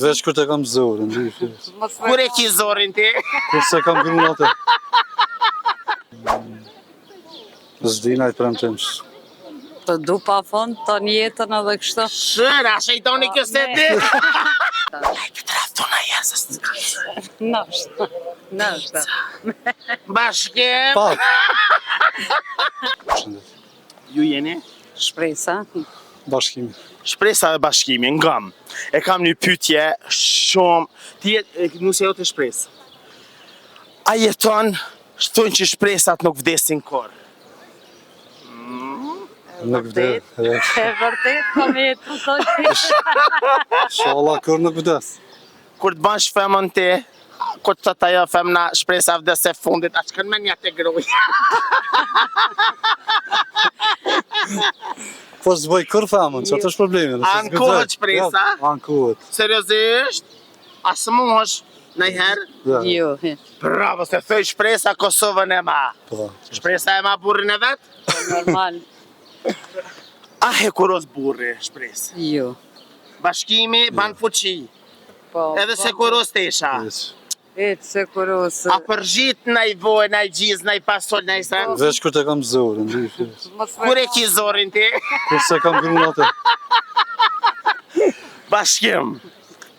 Veç kur të kam zorin, Kur e ki zorin ti? kur se kam grun atë. Zdina i premtimsh. Të du pa fond të jetën edhe kështu. Shëra, shejtoni kjo se ti? Hajde të raftona jesës të kajtë. Nështë. Bashkem. Pa! Ju jeni? Shpresa. Bashkimi. Shpresa dhe bashkimi, ngam. E kam një pytje shumë... Ti nuse jo të shpresë. A jeton, shtojnë që shpresat nuk vdesin kur. Nuk vdes. E vërtet, po me jetu të gjithë. Shala kur nuk vdes. Kur të bash femën ti, kur të të ajo femna shpresa vdes e fundit, a që kënë menja të gruj. Po s'bëj kur famën, që atë është problemi. Anë kohët shpresa? Anë kohët. Seriozisht? A së mush, nëjherë? Jo. Bravo, se thëj shpresa Kosovën e ma. Po. Shpresa e ma burrin e vetë? Normal. A he kuros burri shpresë. Jo. Bashkimi ban fuqi. Po. Edhe se kuros tesha. Etë se kurosë. A përgjit naj voj, naj gjiz, naj pasol, naj sen? Veç kur të kam zorin, Kur e ki zorin ti? kur se kam grun atë. Bashkim,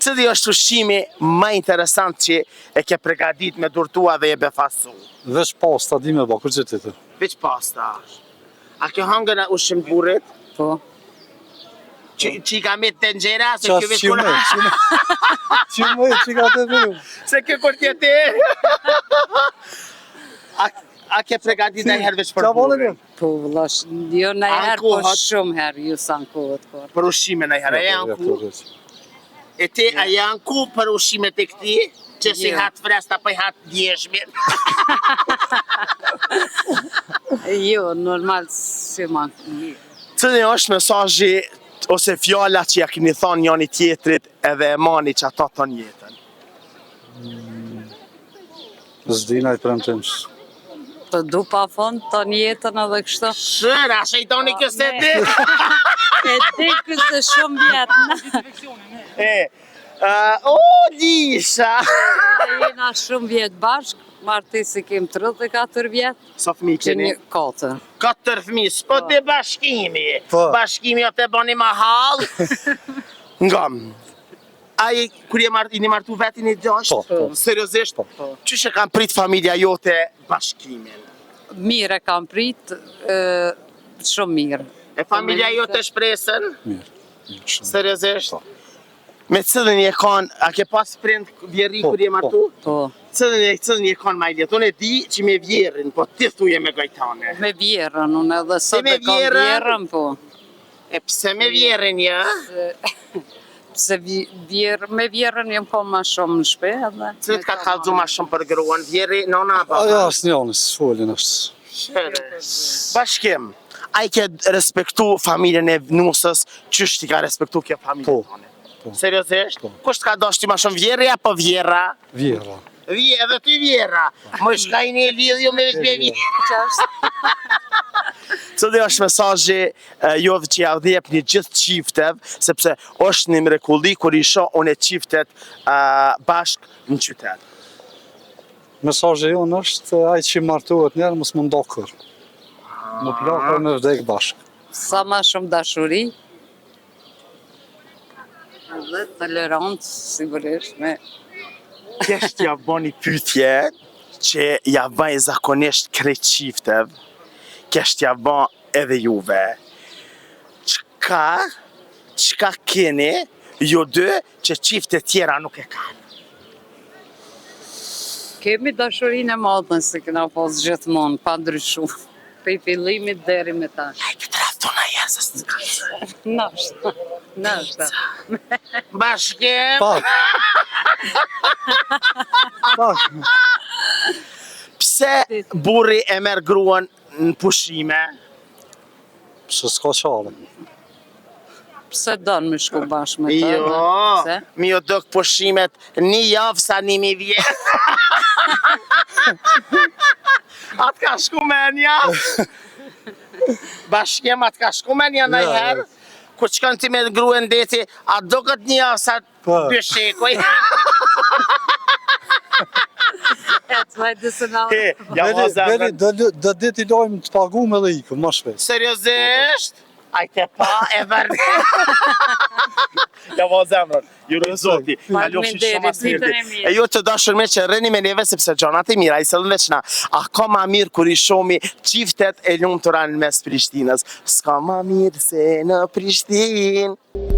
cili është ushqimi ma interesant që e ke pregadit me durtua dhe e befasu? Veç pasta di me ba, kur që të të. Veç pasta. A ke hangën e ushqim të burrit? Po. Që i ka me të nxera? Se Qas kjo veç që kur... me, që ka të vëru. Se kjo kur tje ti? A ke pregadit dhe herë veç për burrin? Po, vlash, jo në herë, po kohët? shumë herë, ju sa në kohët kërë. Për ushqime në herë, e janë ku? E ti, a janë ku për ushimet e këti? Që si Jo. hatë fresta për hatë djeshmin? Jo, normal, si ma. Cëni është mesazhi ose fjalla që ja keni thonë njëri tjetrit edhe e mani që ata thonë jetën? Zdina i premtimsh. Të du pa fond të jetën edhe kështu. Shëra, shejtoni kjo se ti? E di kësë shumë vjetë. O, disha! Jena shumë vjetë bashkë, martesi kem 34 vjetë. Sa fëmi Që keni? një 4. 4 fëmi, s'po të bashkimi. Po. Bashkimi o të bani ma halë. Ngam. Ai, kur i martu vetin e gjashtë? Po. Seriozisht? Po. Qyshe kam prit familja jote bashkimin? Mirë e kam pritë, shumë mirë. E familja jote shpresën? Mirë. Seriozisht? Po. Me cëllën je kanë, a ke pas prind vjerri kur je martu? Po, Cëllën je kanë ma i letë? Unë e di që me vjerin, po ti thuje me gajtane. me vjerën, unë edhe sot me e kam vjerën? vjerën, po. E pse me vjerin, ja? Se me vjerën jem po ma shumë në shpe, edhe. Cëllit ka të kalëzu ma shumë për gruan, vjeri, nona, baba? Aja është njënës, folin është. Shere. Bashkim, a i ke respektu familjen e nusës, qështë ti ka respektu kjo familje Po. tone? Po. Seriozisht? Po. Kusht ka doshti ma shumë vjeri apo vjera? Vjera. Edhe ty vjera. Më shka i një lidhjo me veç me vjera. Cëllë është mesazhi jodhë që ja dhjep një gjithë qiftev, sepse është një mrekulli kur i shoh unë e qiftet bashk në qytet. Mesazhi jonë është ai që martohet njerë mos më ndokër. Më plakër me vdek bashkë. Sa ma shumë dashuri. Edhe tolerancë, sigurisht, me... Kështë ja bani pytje që ja bëj zakonisht krejt qiftev, kështë ja bën edhe juve. Qka keni ju dy që qiftet tjera nuk e kanë? Kemi dashurinë e madhe se kena pas gjithmonë, pa ndryshu. Prej fillimit deri me tash. Hajde të raftona jesës të kajtë. Nështë. Bashkem, Pak. Pak. pse burri e merr gruan në pushime? Pse s'ka qare. Pse donë me shku bashkë me të? Jo, Pse? mi jo dok pushimet një javë sa 1000 vjetë. Atë ka shku menja? Bashkem, atë ka shku menja në herë? Kur shkon ti me gruën deti, a duket një asa Po. dy shekuj? Hajde se na. Ja ma zemrën. Do ditë i lojmë të pagumë edhe ikëm, më shpejt. Seriozisht? Aj te pa e vërdi. Ja ma zemrën. Ju rëzoti. Kalofshi shumë as ditën e mirë. mirë. E ju të dashur me që rreni me neve sepse gjanat e mira, i sëllën veç na. A ka ma mirë kur i shomi qiftet e lumë të ranë në mes Prishtinës. S'ka ma mirë se në Prishtinë.